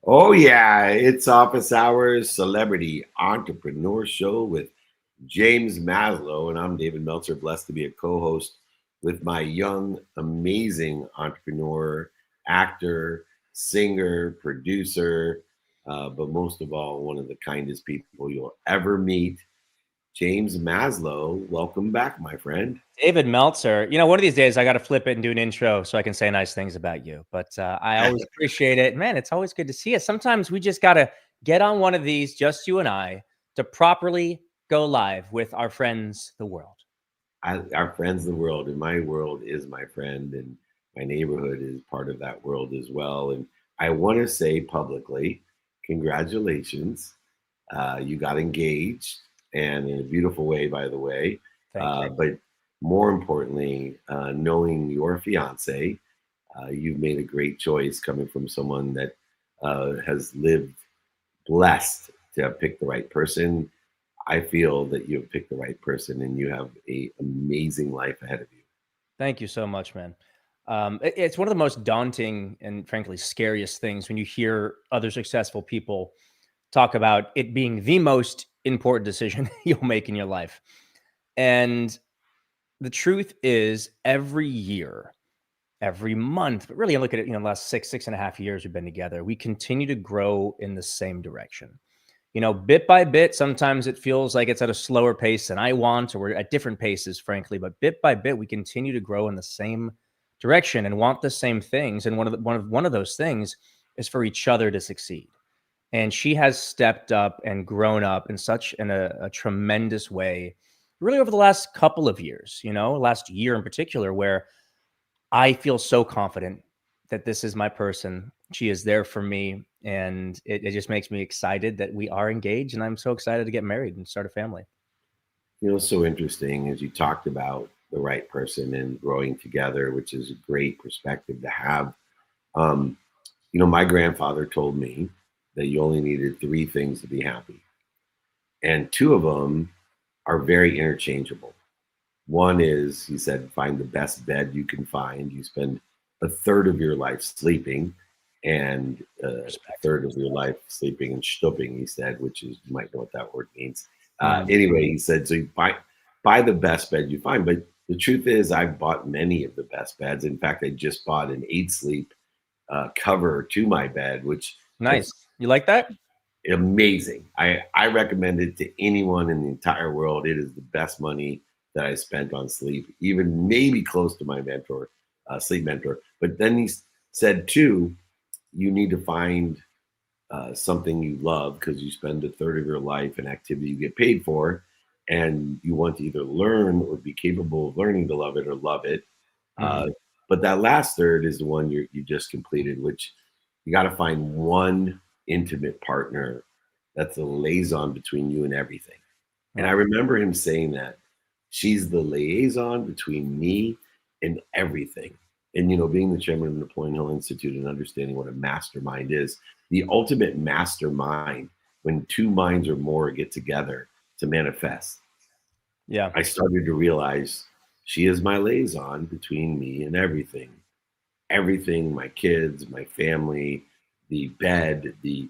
Oh, yeah, it's Office Hours Celebrity Entrepreneur Show with James Maslow, and I'm David Meltzer, blessed to be a co host with my young, amazing entrepreneur, actor, singer, producer, but most of all, one of the kindest people you'll ever meet, James Maslow. Welcome back, my friend. David Meltzer, one of these days I got to flip it and do an intro so I can say nice things about you. But I always appreciate it. Man, it's always good to see you. Sometimes we just got to get on one of these, just you and I, to properly go live with our friends, the world. Our friends, the world, and my world is my friend, and my neighborhood is part of that world as well. And I want to say publicly, congratulations. You got engaged, and in a beautiful way, by the way. Thank you. But more importantly, knowing your fiance, you've made a great choice coming from someone that has lived blessed to have picked the right person. I feel that you have picked the right person and you have a amazing life ahead of you. Thank you so much, man. It's one of the most daunting and frankly scariest things when you hear other successful people talk about it being the most important decision you'll make in your life. And the truth is, every year, every month, but really I look at it, the last 6.5 years we've been together, we continue to grow in the same direction. Bit by bit, sometimes it feels like it's at a slower pace than I want, or we're at different paces, frankly, but bit by bit, we continue to grow in the same direction and want the same things. And one of those things is for each other to succeed. And she has stepped up and grown up in such a tremendous way, really over the last couple of years, last year in particular, where I feel so confident that this is my person. She is there for me. And it just makes me excited that we are engaged. And I'm so excited to get married and start a family. So interesting as you talked about the right person and growing together, which is a great perspective to have. Um, my grandfather told me that you only needed three things to be happy, and two of them are very interchangeable. One is, he said, find the best bed you can find. You spend a third of your life sleeping, and a third of your life sleeping and stooping, he said, which is, you might know what that word means. Anyway, he said, so you buy the best bed you find. But the truth is, I've bought many of the best beds. In fact, I just bought an 8 sleep cover to my bed, which nice. You like that? Amazing. I recommend it to anyone in the entire world. It is the best money that I spent on sleep, even maybe close to my mentor, sleep mentor. But then he said, too, you need to find something you love, because you spend a third of your life in activity you get paid for, and you want to either learn or be capable of learning to love it or love it. But that last third is the one you just completed, which you got to find one intimate partner that's a liaison between you and everything. And I remember him saying that she's the liaison between me and everything. And, being the chairman of the Napoleon Hill Institute and understanding what a mastermind is, the ultimate mastermind, when two minds or more get together to manifest. Yeah. I started to realize she is my liaison between me and everything. Everything, my kids, my family, the bed, the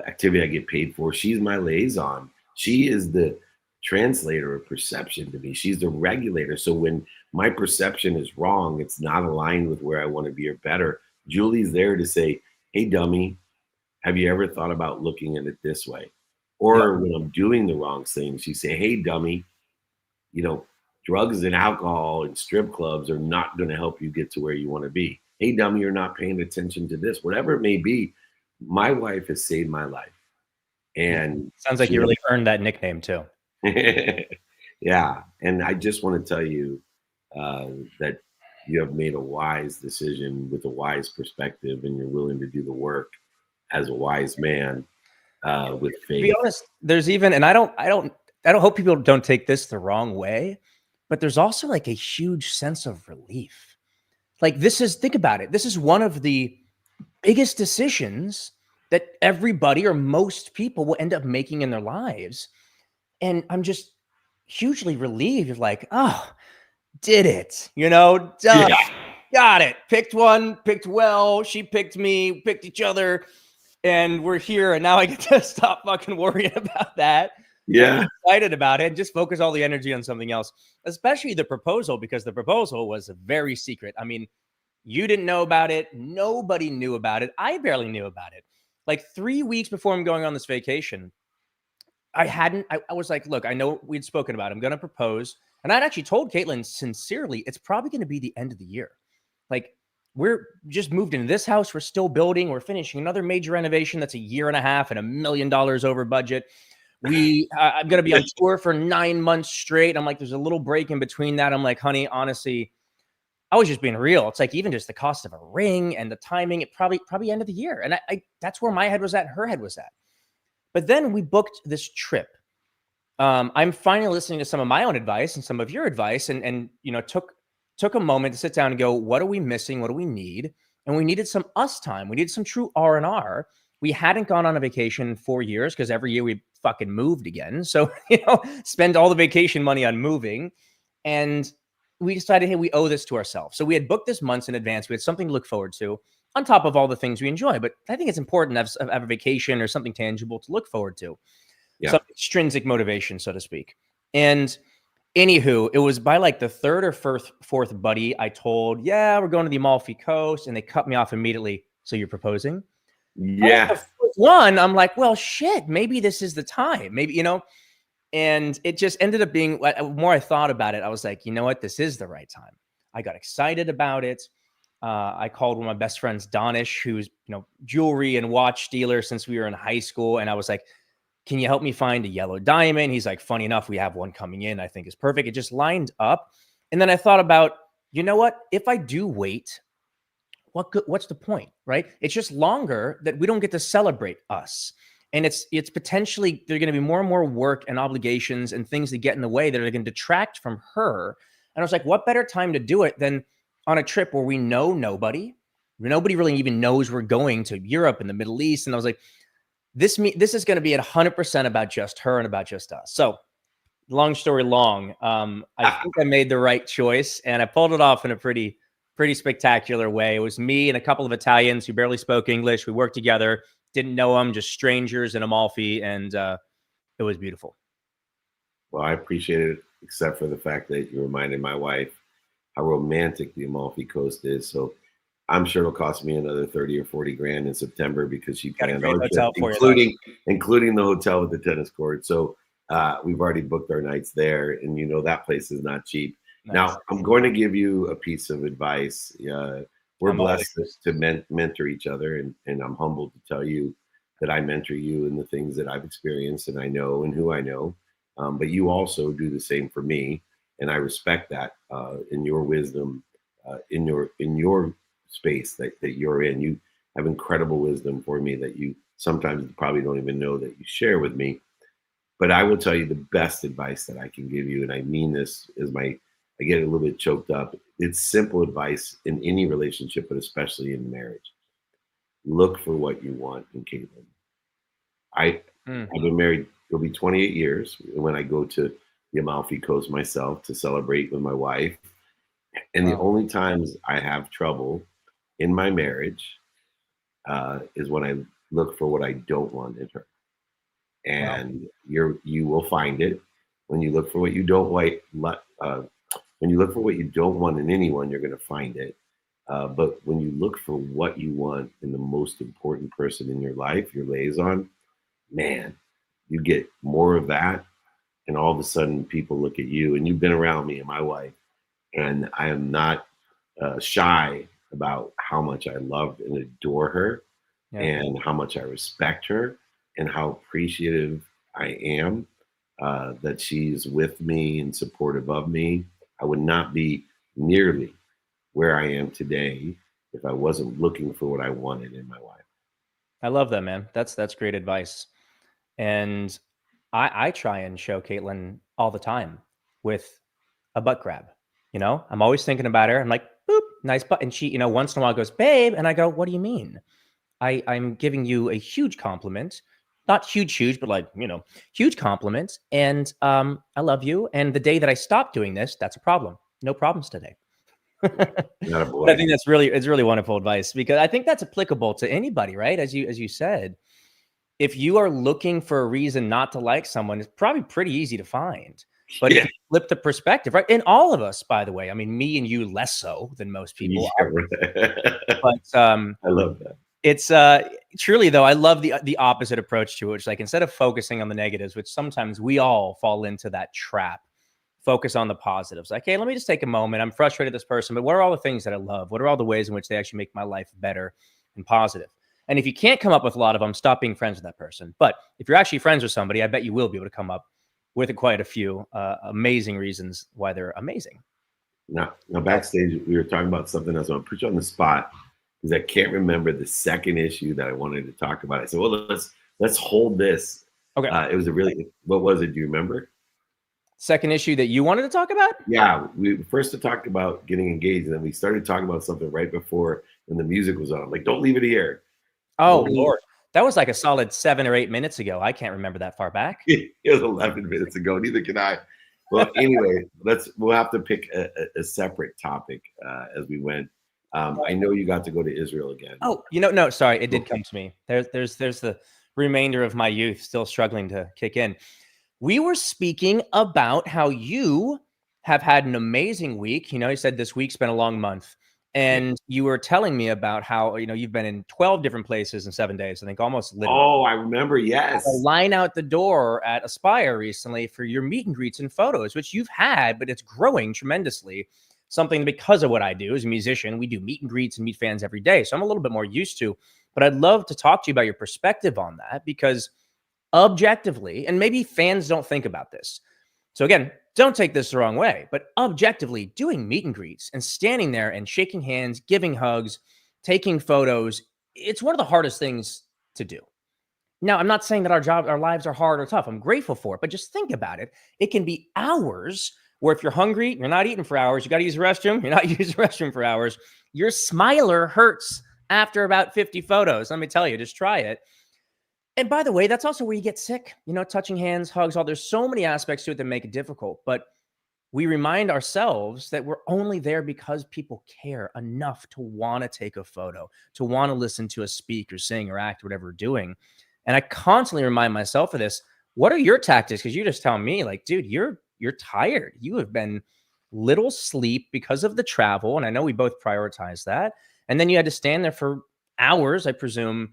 activity I get paid for. She's my liaison. She is the translator of perception to me. She's the regulator. So when my perception is wrong, it's not aligned with where I want to be or better, Julie's there to say, hey, dummy, have you ever thought about looking at it this way? Or when I'm doing the wrong thing, she say, hey, dummy, drugs and alcohol and strip clubs are not going to help you get to where you want to be. Hey, dummy, you're not paying attention to this, whatever it may be. My wife has saved my life. And sounds like you really earned that nickname too. Yeah. And I just want to tell you that you have made a wise decision with a wise perspective, and you're willing to do the work as a wise man with faith. To be honest, there's even, and I don't hope people don't take this the wrong way, but there's also like a huge sense of relief. Like think about it. This is one of the biggest decisions that everybody or most people will end up making in their lives. And I'm just hugely relieved. You're like, oh, did it, done. Yeah. Got it. Picked one, picked well. She picked me, picked each other. And we're here, and now I get to stop fucking worrying about that. Yeah. Excited about it and just focus all the energy on something else, especially the proposal, because the proposal was very secret. I mean, you didn't know about it. Nobody knew about it. I barely knew about it. Like 3 weeks before I'm going on this vacation, I was like, look, I know we'd spoken about it. I'm going to propose. And I'd actually told Caitlin sincerely, it's probably going to be the end of the year. Like, we're just moved into this house. We're still building. We're finishing another major renovation that's a year and a half and $1 million over budget. I'm going to be on tour for 9 months straight. I'm like, there's a little break in between that. I'm like, honey, honestly, I was just being real. It's like, even just the cost of a ring and the timing, it probably end of the year. And I that's where my head was at, her head was at. But then we booked this trip. I'm finally listening to some of my own advice and some of your advice, and took a moment to sit down and go, what are we missing? What do we need? And we needed some us time. We needed some true R&R. We hadn't gone on a vacation in 4 years because every year we fucking moved again. So, spend all the vacation money on moving. And we decided, hey, we owe this to ourselves. So we had booked this months in advance. We had something to look forward to on top of all the things we enjoy. But I think it's important to have a vacation or something tangible to look forward to. Yeah. Some extrinsic motivation, so to speak. And anywho, it was by like the third or fourth buddy I told, yeah, we're going to the Amalfi Coast. And they cut me off immediately. So you're proposing? Yeah. The first one, I'm like, well, shit, maybe this is the time. Maybe, and it just ended up being, the more I thought about it, I was like, you know what? This is the right time. I got excited about it. I called one of my best friends, Donish, who's, jewelry and watch dealer since we were in high school. And I was like, can you help me find a yellow diamond? He's like, funny enough, we have one coming in. I think is perfect. It just lined up. And then I thought about, you know what? If I do wait, what's the point, right? It's just longer that we don't get to celebrate us. And it's potentially, there are going to be more and more work and obligations and things that get in the way that are going to detract from her. And I was like, what better time to do it than on a trip where we know nobody really even knows we're going to Europe and the Middle East. And I was like, this is going to be 100% about just her and about just us. So long story long, I think I made the right choice, and I pulled it off in a pretty spectacular way. It was me and a couple of Italians who barely spoke English. We worked together, didn't know them, just strangers in Amalfi, and it was beautiful. Well, I appreciate it, except for the fact that you reminded my wife how romantic the Amalfi Coast is. So I'm sure it'll cost me another 30 or 40 grand in September because she planned our trip, including the hotel with the tennis court. So we've already booked our nights there, and that place is not cheap. Nice. Now, I'm going to give you a piece of advice. We're blessed to mentor each other, and I'm humbled to tell you that I mentor you in the things that I've experienced and I know and who I know. But you also do the same for me, and I respect that in your wisdom, in your space that you're in. You have incredible wisdom for me that you sometimes probably don't even know that you share with me. But I will tell you the best advice that I can give you, and I mean this I get a little bit choked up. It's simple advice in any relationship, but especially in marriage. Look for what you want in Caitlin. I've been married, it'll be 28 years when I go to the Amalfi Coast myself to celebrate with my wife. And the only times I have trouble in my marriage is when I look for what I don't want in her. And you will find it when you look for what you don't want. When you look for what you don't want in anyone, you're going to find it. But when you look for what you want in the most important person in your life, your liaison, man, you get more of that. And all of a sudden people look at you, and you've been around me and my wife, and I am not shy about how much I love and adore her, and how much I respect her, and how appreciative I am that she's with me and supportive of me. I would not be nearly where I am today if I wasn't looking for what I wanted in my wife. I love that, man. That's great advice. And I try and show Caitlin all the time with a butt grab. I'm always thinking about her. I'm like, boop, nice butt. And she, once in a while goes, babe. And I go, what do you mean? I'm giving you a huge compliment. Not huge, but like, huge compliment. And I love you. And the day that I stop doing this, that's a problem. No problems today. Not a But I boy. think it's really wonderful advice because I think that's applicable to anybody, right? As you said, if you are looking for a reason not to like someone, it's probably pretty easy to find. But if Yeah. you flip the perspective, right? And all of us, by the way, I mean, me and you less so than most people, Yeah, right. but I love that. it's truly though, I love the opposite approach to it, which like instead of focusing on the negatives, which sometimes we all fall into that trap, focus on the positives. Like, hey, let me just take a moment. I'm frustrated with this person, but what are all the things that I love? What are all the ways in which they actually make my life better and positive? And if you can't come up with a lot of them, stop being friends with that person. But if you're actually friends with somebody, I bet you will be able to come up with quite a few amazing reasons why they're amazing. Now backstage, we were talking about something else. I'm gonna put you on the spot because I can't remember the second issue that I wanted to talk about. I said, well, let's hold this. Okay. It was a really, what was it? Do you remember? Second issue that you wanted to talk about? Yeah, we first talked about getting engaged, and then we started talking about something right before when the music was on. I'm like, don't leave it here. Oh, Don't leave. Lord. That was like a solid 7 or 8 minutes ago. I can't remember that far back. It was 11 minutes ago. Neither can I. Well, anyway, we'll have to pick a separate topic as we went. I know you got to go to Israel again. Oh, no, sorry, it did come to me. There's the remainder of my youth still struggling to kick in. We were speaking about how you have had an amazing week. You said this week's been a long month. Yeah. And you were telling me about how, you've been in 12 different places in 7 days, I think almost literally. Oh, I remember. A Yes. line out the door at Aspire recently for your meet and greets and photos, which you've had, but it's growing tremendously. Something because of what I do as a musician, we do meet and greets and meet fans every day. So I'm a little bit more used to, but I'd love to talk to you about your perspective on that because objectively, and maybe fans don't think about this. So again, don't take this the wrong way, but objectively doing meet and greets and standing there and shaking hands, giving hugs, taking photos, it's one of the hardest things to do. Now, I'm not saying that our lives are hard or tough. I'm grateful for it, but just think about it. It can be hours where if you're hungry, you're not eating for hours, you got to use the restroom, you're not using the restroom for hours. Your smiler hurts after about 50 photos. Let me tell you, just try it. And by the way, that's also where you get sick, touching hands, hugs, all there's so many aspects to it that make it difficult. But we remind ourselves that we're only there because people care enough to want to take a photo, to want to listen to us speak or sing or act, whatever we're doing. And I constantly remind myself of this. What are your tactics? Because you just tell me, like, dude, you're tired. You have been little sleep because of the travel. And I know we both prioritize that. And then you had to stand there for hours, I presume,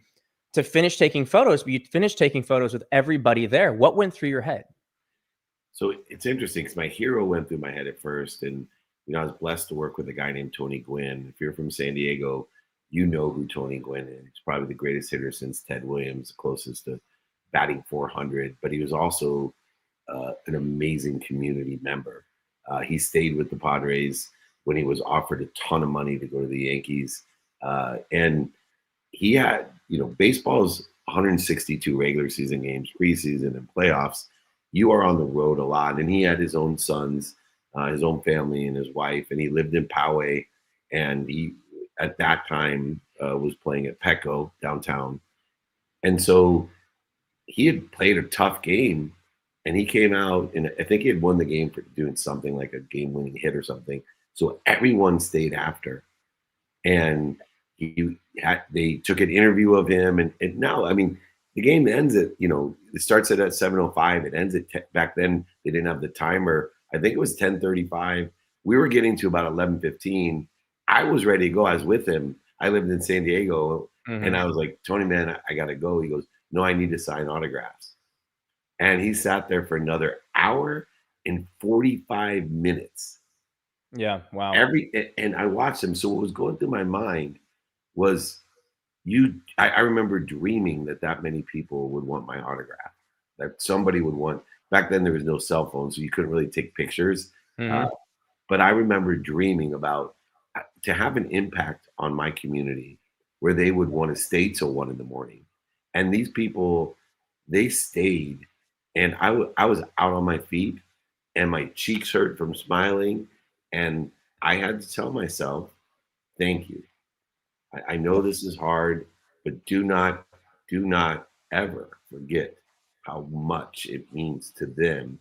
to finish taking photos, but you finished taking photos with everybody there. What went through your head? So it's interesting because my hero went through my head at first, and I was blessed to work with a guy named Tony Gwynn. If you're from San Diego, you know who Tony Gwynn is. He's probably the greatest hitter since Ted Williams, closest to batting 400. But he was also an amazing community member. He stayed with the Padres when he was offered a ton of money to go to the Yankees, and he had, baseball's 162 regular season games, preseason, and playoffs. You are on the road a lot, and he had his own sons, his own family, and his wife, and he lived in Poway, and he at that time was playing at Petco downtown, and so he had played a tough game, and he came out, and I think he had won the game for doing something like a game-winning hit or something. So everyone stayed after, and they took an interview of him, and now, I mean, the game ends at, it starts at 7:05. It ends at back then they didn't have the timer. I think it was 10:35. We were getting to about 11:15. I was ready to go. I was with him. I lived in San Diego, and I was like, Tony, man, I got to go. He goes, no, I need to sign autographs. And he sat there for another hour and 45 minutes. Yeah, wow. And I watched him. So what was going through my mind was I remember dreaming that many people would want my autograph, that somebody would want. Back then there was no cell phone, so you couldn't really take pictures. But I remember dreaming about to have an impact on my community where they would want to stay till 1 a.m. And these people, they stayed, and I was out on my feet, and my cheeks hurt from smiling, and I had to tell myself, thank you. I know this is hard, but do not ever forget how much it means to them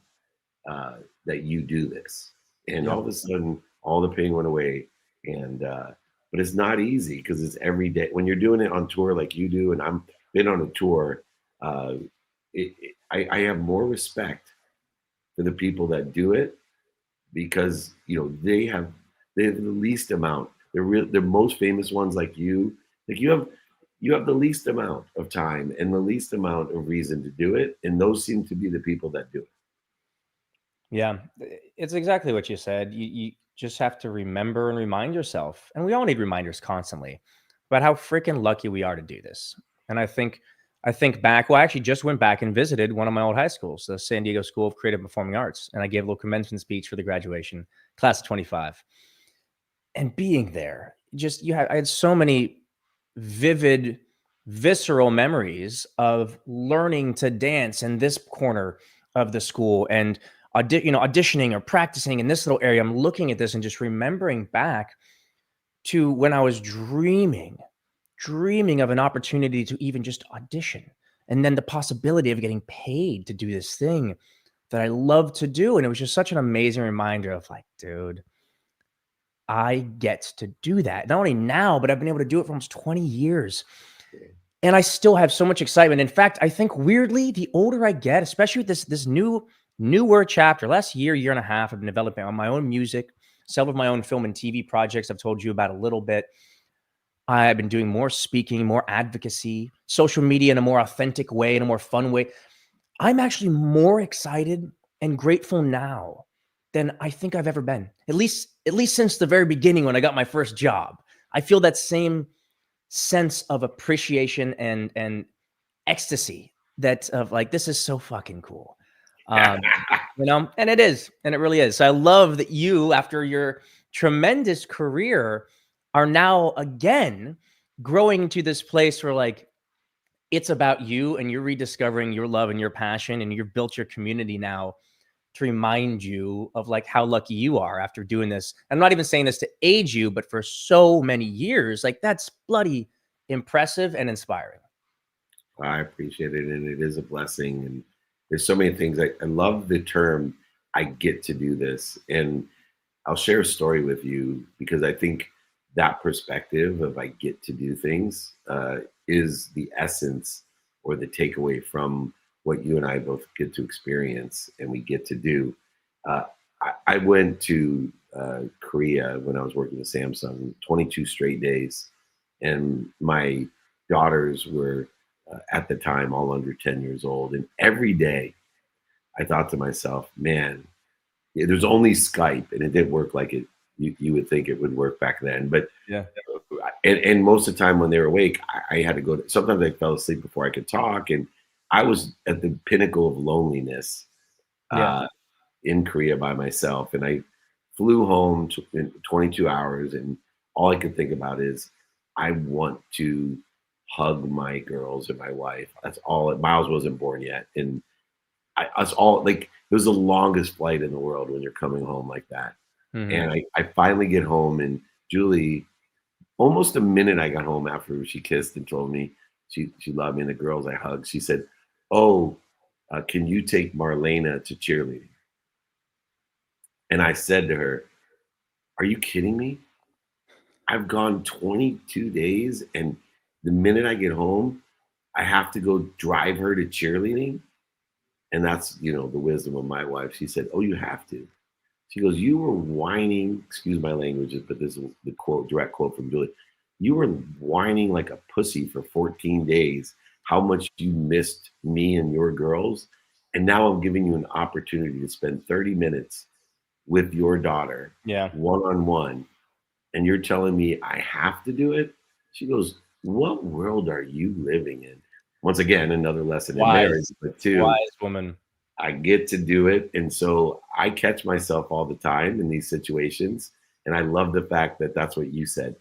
that you do this. And all of a sudden, all the pain went away, and but it's not easy because it's every day when you're doing it on tour like you do, and I'm been on a tour. I have more respect for the people that do it because they have the least amount. The most famous ones like like you have the least amount of time and the least amount of reason to do it, and those seem to be the people that do it. Yeah, it's exactly what you said. You just have to remember and remind yourself, and we all need reminders constantly about how freaking lucky we are to do this. And I think back. Well, I actually just went back and visited one of my old high schools, the San Diego School of Creative Performing Arts, and I gave a little commencement speech for the graduation class of 25. And being there, just I had so many vivid, visceral memories of learning to dance in this corner of the school and auditioning or practicing in this little area. I'm looking at this and just remembering back to when I was dreaming of an opportunity to even just audition, and then the possibility of getting paid to do this thing that I love to do. And it was just such an amazing reminder of like, dude, I get to do that. Not only now, but I've been able to do it for almost 20 years. And I still have so much excitement. In fact, I think weirdly, the older I get, especially with this newer chapter, last year and a half, I've been developing on my own music, several of my own film and TV projects I've told you about a little bit. I've been doing more speaking, more advocacy, social media in a more authentic way, in a more fun way. I'm actually more excited and grateful now than I think I've ever been. At least since the very beginning when I got my first job. I feel that same sense of appreciation and ecstasy that of like, this is so fucking cool. Um, and it is, and it really is. So I love that you, after your tremendous career, are now again growing to this place where like it's about you and you're rediscovering your love and your passion, and you've built your community now to remind you of like how lucky you are after doing this. I'm not even saying this to age you, but for so many years, like that's bloody impressive and inspiring. I appreciate it, and it is a blessing. And there's so many things. I love the term "I get to do this," and I'll share a story with you because I think that perspective of "I get to do things" is the essence or the takeaway from what you and I both get to experience and we get to do. Uh, I went to Korea when I was working at Samsung, 22 straight days, and my daughters were at the time all under 10 years old. And every day I thought to myself, man, there's only Skype, and it didn't work like you would think it would work back then. But Yeah. and most of the time when they were awake, I had to go to, sometimes I fell asleep before I could talk, and I was at the pinnacle of loneliness Yeah. in Korea by myself. And I flew home in 22 hours, and all I could think about is I want to hug my girls and my wife. That's all. Miles wasn't born yet, and us all, like, it was the longest flight in the world when you're coming home like that. Mhm. And I finally get home, and Julie, almost the minute I got home after she kissed and told me she loved me and the girls I hugged, she said, "Oh, can you take Marlena to cheerleading?" And I said to her, "Are you kidding me? I've gone 22 days, and the minute I get home, I have to go drive her to cheerleading." And that's, the wisdom of my wife. She said, "Oh, you have to." She goes, "You were whining, excuse my language, but this is the quote, direct quote from Julie. You were whining like a pussy for 14 days, how much you missed me and your girls. And now I'm giving you an opportunity to spend 30 minutes with your daughter, Yeah. one on one. And you're telling me I have to do it?" She goes, "What world are you living in?" Once again, another lesson in marriage, Wise, but two, wise woman. I get to do it. And so I catch myself all the time in these situations. And I love the fact that that's what you said.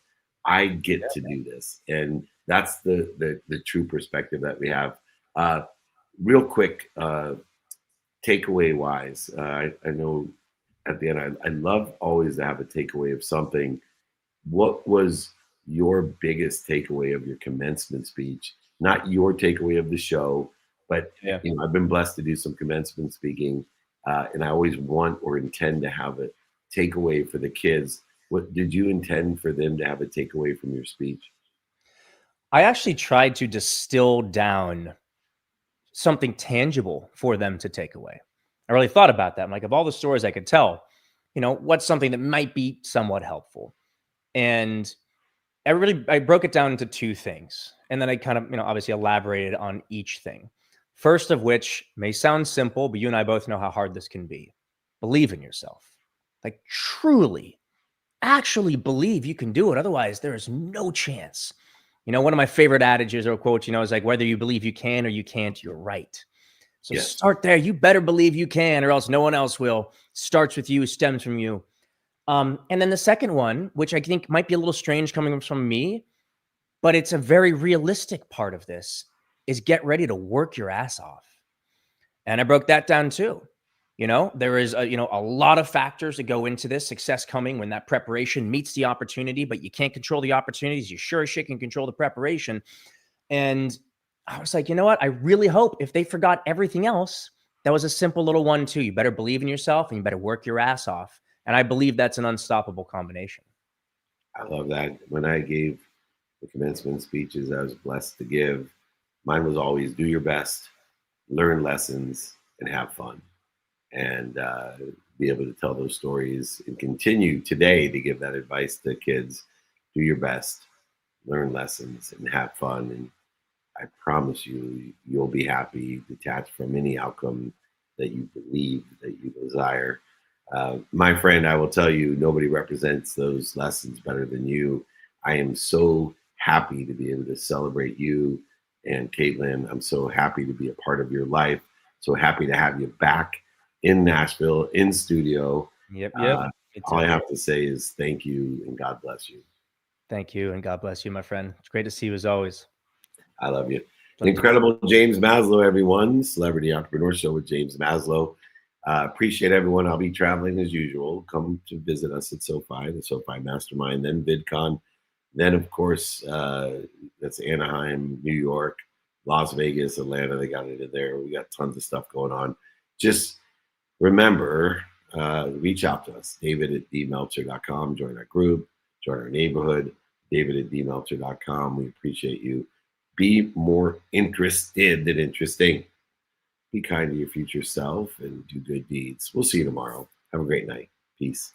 I get to do this. And that's the true perspective that we have. Uh, Real quick, takeaway wise, I know at the end, I love always to have a takeaway of something. What was your biggest takeaway of your commencement speech? Not your takeaway of the show, but Yeah. I've been blessed to do some commencement speaking, and I always want or intend to have a takeaway for the kids. What did you intend for them to have a takeaway from your speech? I actually tried to distill down something tangible for them to take away. I really thought about that. I'm like, of all the stories I could tell, what's something that might be somewhat helpful? And I broke it down into two things. And then I kind of, obviously elaborated on each thing. First of which may sound simple, but you and I both know how hard this can be. Believe in yourself. Like truly, actually believe you can do it. Otherwise, there is no chance. One of my favorite adages or quotes, is like, whether you believe you can or you can't, you're right. So Yes. start there. You better believe you can, or else no one else will. Starts with you, stems from you. And then the second one, which I think might be a little strange coming from me, but it's a very realistic part of this, is get ready to work your ass off. And I broke that down too. There is a lot of factors that go into this success coming when that preparation meets the opportunity, but you can't control the opportunities. You sure as shit can control the preparation. And I was like, you know what? I really hope if they forgot everything else, that was a simple little one too. You better believe in yourself and you better work your ass off. And I believe that's an unstoppable combination. I love that. When I gave the commencement speeches I was blessed to give, mine was always do your best, learn lessons, and have fun. And be able to tell those stories and continue today to give that advice to kids. Do your best, learn lessons, and have fun. And I promise you, you'll be happy, detached from any outcome that you believe, that you desire. My friend, I will tell you, nobody represents those lessons better than you. I am so happy to be able to celebrate you and Caitlin. I'm so happy to be a part of your life. So happy to have you back in Nashville, in studio. Yep. All I have to say is thank you and God bless you. Thank you and God bless you, my friend. It's great to see you as always. I love you. Incredible James Maslow, everyone. Celebrity Entrepreneur Show with James Maslow. Appreciate everyone. I'll be traveling as usual. Come to visit us at SoFi, the SoFi Mastermind, then VidCon. Then, of course, that's Anaheim, New York, Las Vegas, Atlanta. They got it in there. We got tons of stuff going on. Just remember, reach out to us, david@dmeltzer.com. Join our group, join our neighborhood, david@dmeltzer.com. We appreciate you. Be more interested than interesting. Be kind to your future self and do good deeds. We'll see you tomorrow. Have a great night. Peace.